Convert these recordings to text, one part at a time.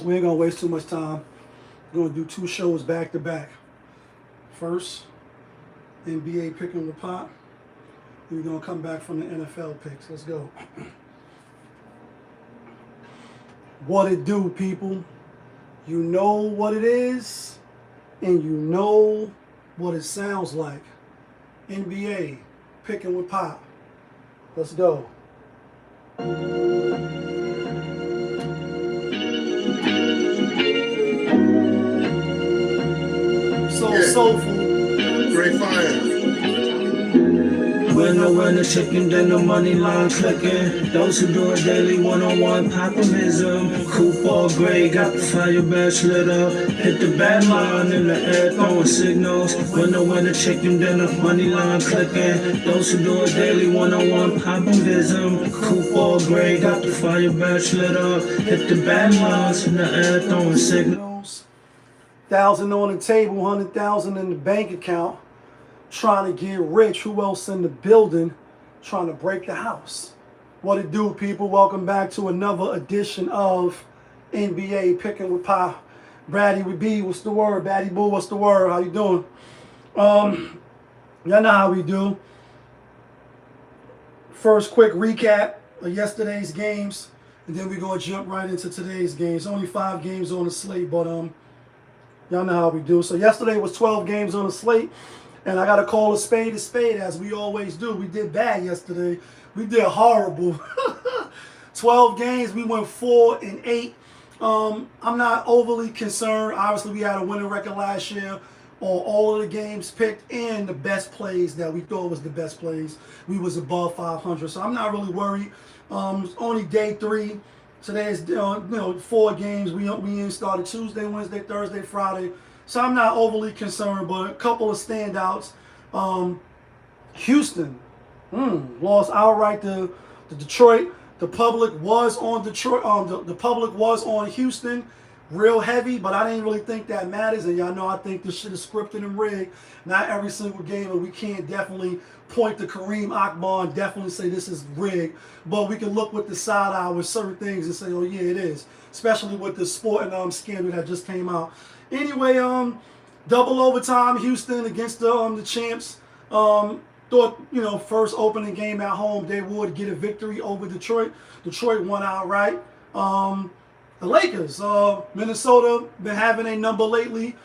We ain't gonna waste too much time. We're gonna do 2 shows back to back. First, NBA picking the pot. We're gonna come back from the NFL picks. Let's go. What it do, people? You know what it is, and you know what it sounds like. NBA picking with Pop. Let's go. So soulful. Great fire. When the chicken, then the money line clicking. Those who do it daily, one-on-one populism. Coupe all gray, got the fire badge lit up. Hit the bad line in the air, throwing signals. When the chicken, then the money line clicking. Those who do it daily, one-on-one populism. Coupe all gray, got the fire badge lit up. Hit the bad lines in the air, throwing signals. 1,000 on the table, 100,000 in the bank account. Trying to get rich. Who else in the building? Trying to break the house. What it do, people? Welcome back to another edition of NBA Picking with Pop. Brady with B, what's the word? Batty Boo, what's the word? How you doing? Y'all know how we do. First quick recap of yesterday's games, and then we're gonna jump right into today's games. Only 5 games on the slate, but y'all know how we do. So yesterday was 12 games on the slate. And I got to call a spade as we always do. We did bad yesterday. We did horrible. 12 games, we went 4-8. I'm not overly concerned. Obviously, we had a winning record last year on all of the games picked and the best plays that we thought was the best plays. We was above 500, so I'm not really worried. It's only day 3. Today is 4 games. We ain't started Tuesday, Wednesday, Thursday, Friday. So I'm not overly concerned, but a couple of standouts. Houston lost outright to Detroit. The public was on Detroit. The public was on Houston real heavy, but I didn't really think that matters. And y'all know I think this shit is scripted and rigged. Not every single game, and we can't definitely point to Kareem Akbar and definitely say this is rigged. But we can look with the side eye with certain things and say, oh yeah, it is. Especially with the sporting scandal that just came out. Anyway, double overtime, Houston against the champs. Thought, first opening game at home, they would get a victory over Detroit. Detroit won outright. The Lakers, Minnesota, been having a number lately.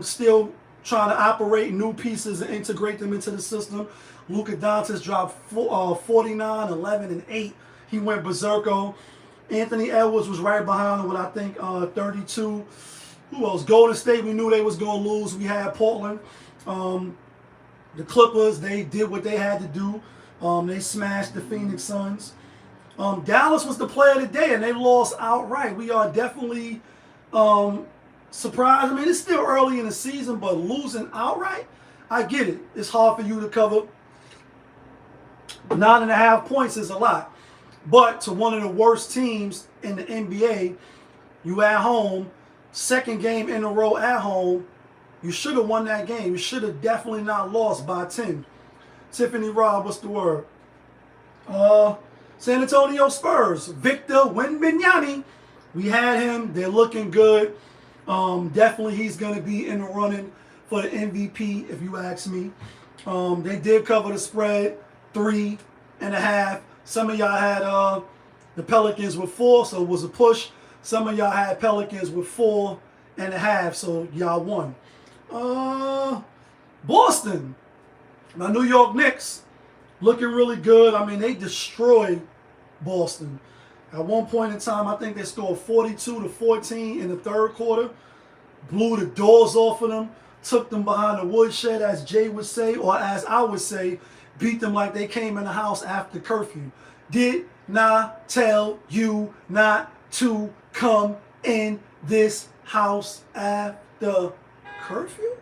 Still trying to operate new pieces and integrate them into the system. Luka Doncic dropped 49, 11, and 8. He went berserko. Anthony Edwards was right behind him with, I think, 32. Who else? Golden State, we knew they was going to lose. We had Portland. The Clippers, they did what they had to do. They smashed the Phoenix Suns. Dallas was the player of the day, and they lost outright. We are definitely surprised. I mean, it's still early in the season, but losing outright, I get it. It's hard for you to cover. 9.5 points is a lot. But to one of the worst teams in the NBA, you at home, second game in a row at home, you should have won that game. You should have definitely not lost by 10. Tiffany Robb, what's the word? San Antonio Spurs, Victor Wembanyama. We had him. They're looking good. Definitely he's going to be in the running for the MVP, if you ask me. They did cover the spread, 3.5. Some of y'all had the Pelicans with 4, so it was a push. Some of y'all had Pelicans with 4.5, so y'all won. Boston, my New York Knicks, looking really good. I mean, they destroyed Boston. At one point in time, I think they scored 42-14 in the third quarter. Blew the doors off of them. Took them behind the woodshed, as Jay would say, or as I would say, beat them like they came in the house after curfew. Did not tell you not to come in this house after curfew?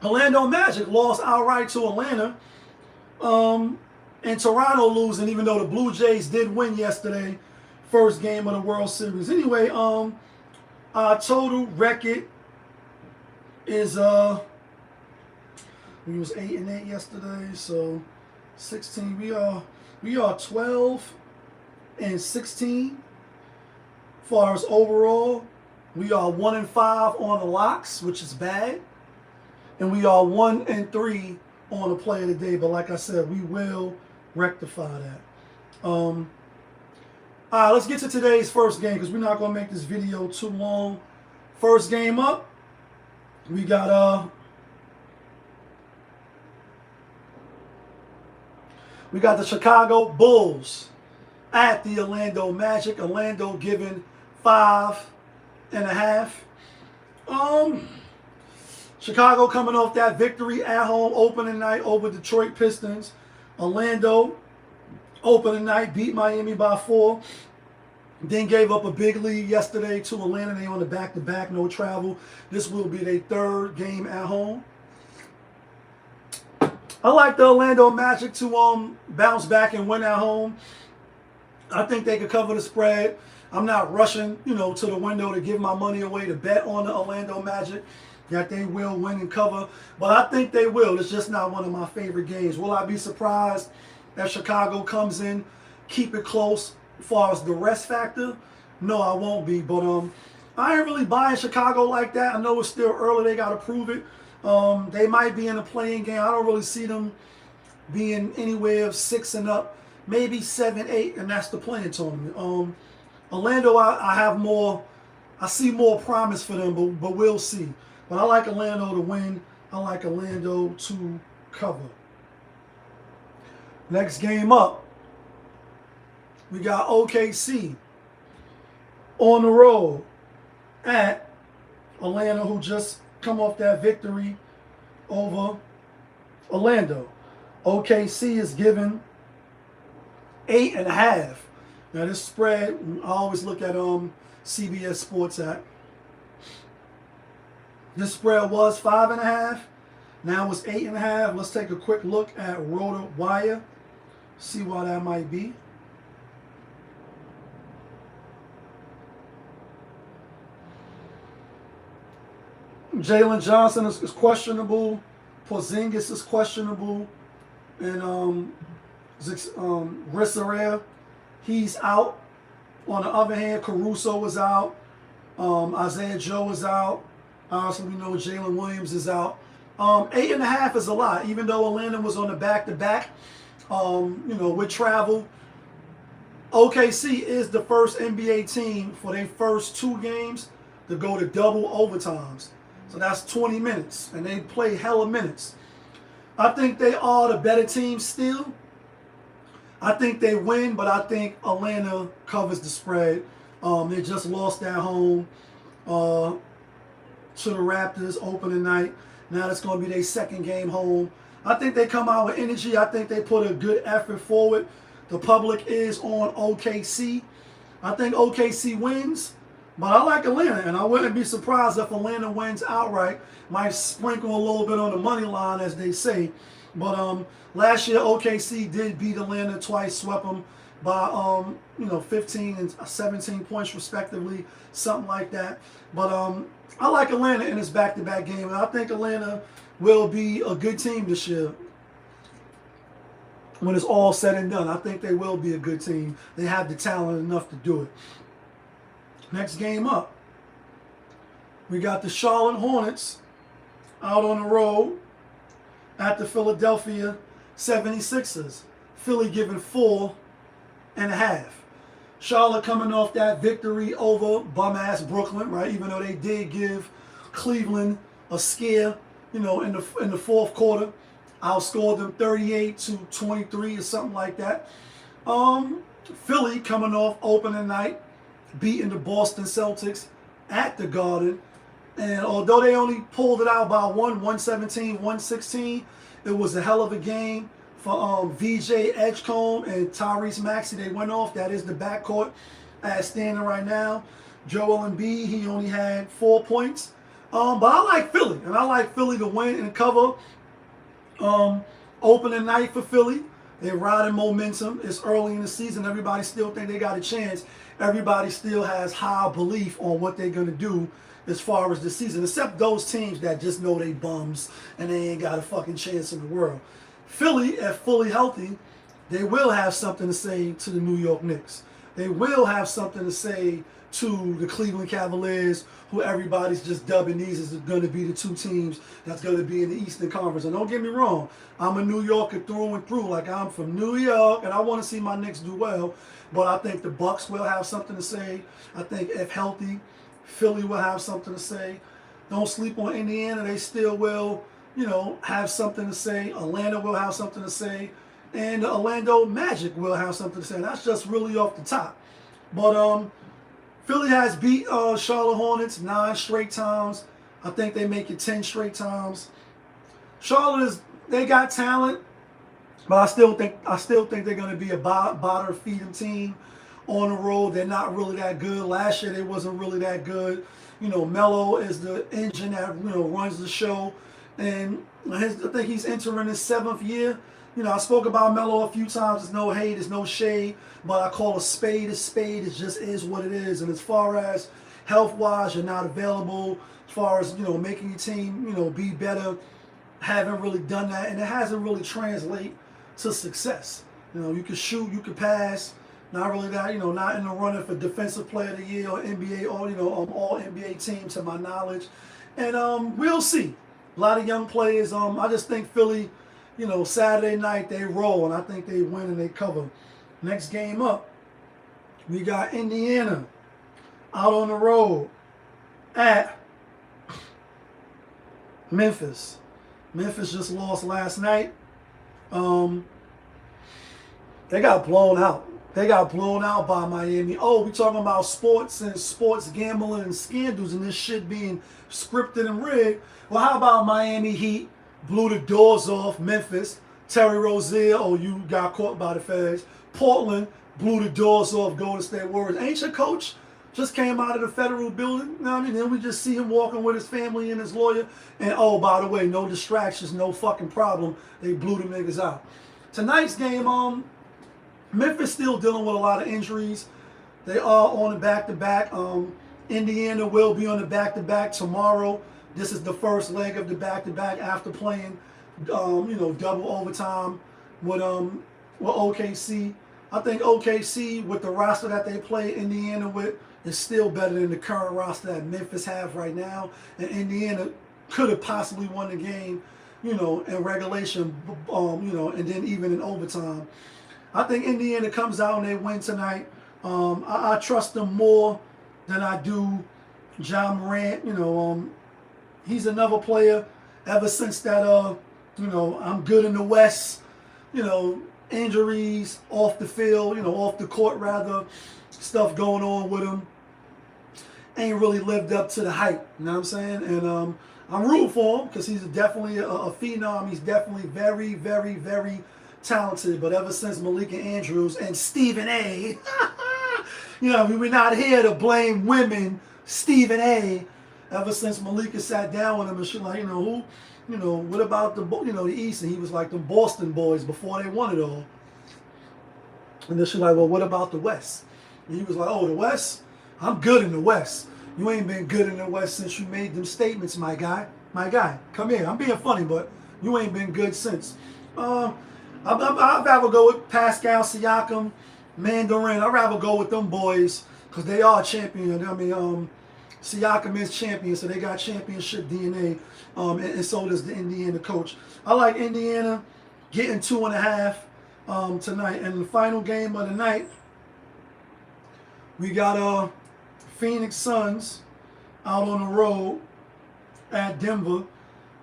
Orlando Magic lost outright to Atlanta. And Toronto losing, even though the Blue Jays did win yesterday. First game of the World Series. Anyway, our total record is we was 8-8 yesterday, so 16. We are 12-16. As far as overall, we are 1-5 on the locks, which is bad. And we are 1-3 on the play of the day. But like I said, we will rectify that. All right, let's get to today's first game because we're not going to make this video too long. First game up, we got the Chicago Bulls at the Orlando Magic. Orlando given 5.5. Chicago coming off that victory at home opening night over Detroit Pistons. Orlando opening night beat Miami by 4. Then gave up a big lead yesterday to Atlanta. They on the back-to-back, no travel. This will be their third game at home. I like the Orlando Magic to bounce back and win at home. I think they could cover the spread. I'm not rushing, to the window to give my money away to bet on the Orlando Magic that they will win and cover. But I think they will. It's just not one of my favorite games. Will I be surprised if Chicago comes in, keep it close as far as the rest factor? No, I won't be. But I ain't really buying Chicago like that. I know it's still early. They got to prove it. They might be in a playing game. I don't really see them being anywhere of 6 and up, maybe 7, 8, and that's the playing tournament. Orlando, I see more promise for them, but we'll see. But I like Orlando to win. I like Orlando to cover. Next game up, we got OKC on the road at Atlanta, who just come off that victory over Orlando. OKC is given 8.5. Now this spread, I always look at CBS Sports app. This spread was 5.5. Now it's 8.5. Let's take a quick look at RotoWire. See why that might be. Jalen Johnson is questionable. Porzingis is questionable. And Risserere, he's out. On the other hand, Caruso is out. Isaiah Joe is out. Obviously, we know Jalen Williams is out. 8.5 is a lot, even though Orlando was on the back-to-back, with travel. OKC is the first NBA team for their first 2 games to go to double overtimes. So that's 20 minutes, and they play hella minutes. I think they are the better team still. I think they win, but I think Atlanta covers the spread. They just lost at home to the Raptors opening night. Now it's going to be their second game home. I think they come out with energy. I think they put a good effort forward. The public is on OKC. I think OKC wins, but I like Atlanta, and I wouldn't be surprised if Atlanta wins outright. Might sprinkle a little bit on the money line, as they say. But last year OKC did beat Atlanta twice, swept them by 15 and 17 points respectively, something like that. But I like Atlanta in this back-to-back game, and I think Atlanta will be a good team this year. When it's all said and done, I think they will be a good team. They have the talent enough to do it. Next game up, we got the Charlotte Hornets out on the road at the Philadelphia 76ers. Philly giving 4.5. Charlotte coming off that victory over bum-ass Brooklyn, right? Even though they did give Cleveland a scare, in the fourth quarter. Outscored them 38-23 or something like that. Philly coming off opening night, beating the Boston Celtics at the Garden. And although they only pulled it out by 117-116, it was a hell of a game for VJ Edgecombe and Tyrese Maxey. They went off. That is the backcourt as standing right now. Joel Embiid, he only had 4 points. But I like Philly, and I like Philly to win and cover. Opening night for Philly. They're riding momentum. It's early in the season. Everybody still think they got a chance. Everybody still has high belief on what they're going to do as far as the season, except those teams that just know they bums and they ain't got a fucking chance in the world. Philly, if fully healthy, they will have something to say to the New York Knicks. they will have something to say to the Cleveland Cavaliers, who everybody's just dubbing these as going to be the two teams that's going to be in the Eastern Conference. And don't get me wrong, I'm a New Yorker through and through. Like, I'm from New York, and I want to see my Knicks do well. But I think the Bucks will have something to say. I think if healthy, Philly will have something to say. Don't sleep on Indiana. They still will, have something to say. Atlanta will have something to say. And the Orlando Magic will have something to say. That's just really off the top. But Philly has beat Charlotte Hornets 9 straight times. I think they make it 10 straight times. Charlotte they got talent, but I still think they're going to be a bottom feeding team on the road. They're not really that good. Last year they wasn't really that good. Melo is the engine that runs the show, and I think he's entering his 7th year. I spoke about Melo a few times. There's no hate, there's no shade, but I call a spade a spade. It just is what it is. And as far as health-wise, you're not available. As far as making your team be better, haven't really done that, and it hasn't really translated to success. You can shoot, you can pass. Not really that, not in the running for Defensive Player of the Year or NBA or all NBA team to my knowledge. And we'll see. A lot of young players. I just think Philly. Saturday night they roll, and I think they win and they cover. Next game up, we got Indiana out on the road at Memphis. Memphis just lost last night. They got blown out. They got blown out by Miami. Oh, we talking about sports and sports gambling and scandals and this shit being scripted and rigged. Well, how about Miami Heat? Blew the doors off Memphis. Terry Rozier, you got caught by the feds. Portland blew the doors off Golden State Warriors. Ain't your coach just came out of the federal building? Then we just see him walking with his family and his lawyer. And by the way, no distractions, no fucking problem. They blew them niggas out. Tonight's game, Memphis still dealing with a lot of injuries. They are on the back-to-back. Indiana will be on the back-to-back tomorrow. This is the first leg of the back-to-back after playing, double overtime with OKC. I think OKC, with the roster that they play Indiana with, is still better than the current roster that Memphis have right now. And Indiana could have possibly won the game, in regulation, and then even in overtime. I think Indiana comes out and they win tonight. I trust them more than I do Ja Morant. He's another player ever since that, I'm good in the West, injuries off the field, off the court rather, stuff going on with him. Ain't really lived up to the hype, you know what I'm saying? And I'm rooting for him because he's definitely a phenom. He's definitely very, very, very talented. But ever since Malika Andrews and Stephen A., we're not here to blame women, Stephen A., ever since Malika sat down with him and she's like, what about the East? And he was like, the Boston boys before they won it all. And then she's like, well, what about the West? And he was like, oh, the West? I'm good in the West. You ain't been good in the West since you made them statements, my guy. My guy, come here. I'm being funny, but you ain't been good since. I'd rather go with Pascal Siakam, Mandarin. I'd rather go with them boys because they are champions. Siakam is champion, so they got championship DNA, and so does the Indiana coach. I like Indiana getting 2.5 tonight. And the final game of the night, we got Phoenix Suns out on the road at Denver.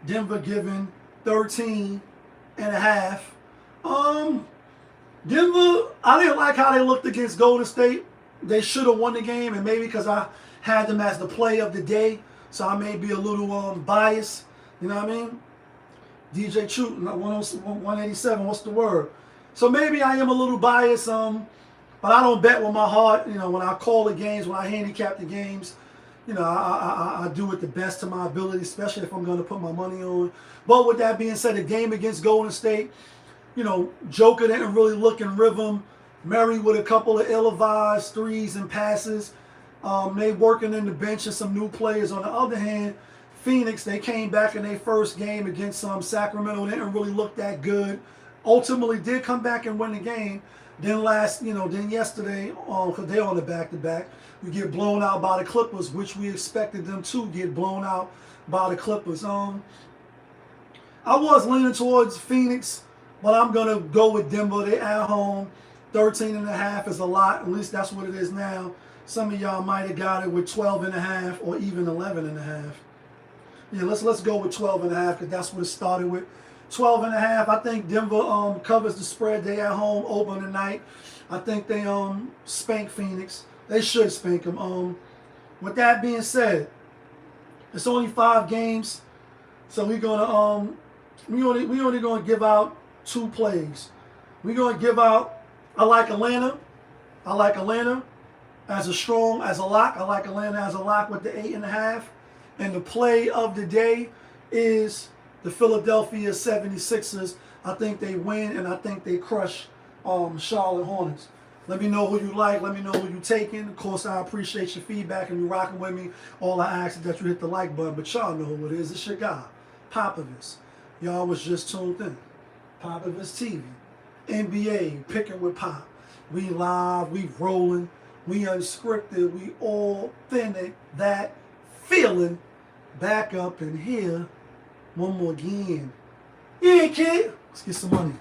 Denver giving 13.5. Denver, I didn't like how they looked against Golden State. They should have won the game, and maybe because I had them as the play of the day, so I may be a little biased. You know what I mean? DJ Chute, 187, what's the word? So maybe I am a little biased, but I don't bet with my heart. When I call the games, when I handicap the games, I do it the best to my ability, especially if I'm going to put my money on. But with that being said, the game against Golden State, Joker didn't really look in rhythm. Murray with a couple of ill-advised threes and passes. They working in the bench and some new players. On the other hand, Phoenix, they came back in their first game against Sacramento. They didn't really look that good. Ultimately did come back and win the game. Then then yesterday, because they're on the back-to-back, we get blown out by the Clippers, which we expected them to get blown out by the Clippers. I was leaning towards Phoenix, but I'm going to go with Denver. They're at home. 13.5 is a lot. At least that's what it is now. Some of y'all might have got it with 12.5 or even 11.5. Yeah, let's go with 12.5 because that's what it started with. 12.5. I think Denver covers the spread. They at home, open tonight. I think they spank Phoenix. They should spank them. With that being said, it's only 5 games, so we're gonna we only gonna give out 2 plays. We're gonna give out. I like Atlanta. I like Atlanta as a lock. I like Atlanta as a lock with the 8.5. And the play of the day is the Philadelphia 76ers. I think they win, and I think they crush Charlotte Hornets. Let me know who you like. Let me know who you taking. Of course, I appreciate your feedback and you rocking with me. All I ask is that you hit the like button, but y'all know who it is. It's your guy, Popovich. Y'all was just tuned in. Popovich TV. NBA, picking with Pop. We live, we rolling, we unscripted, we authentic. That feeling back up in here one more again. Yeah, kid. Let's get some money.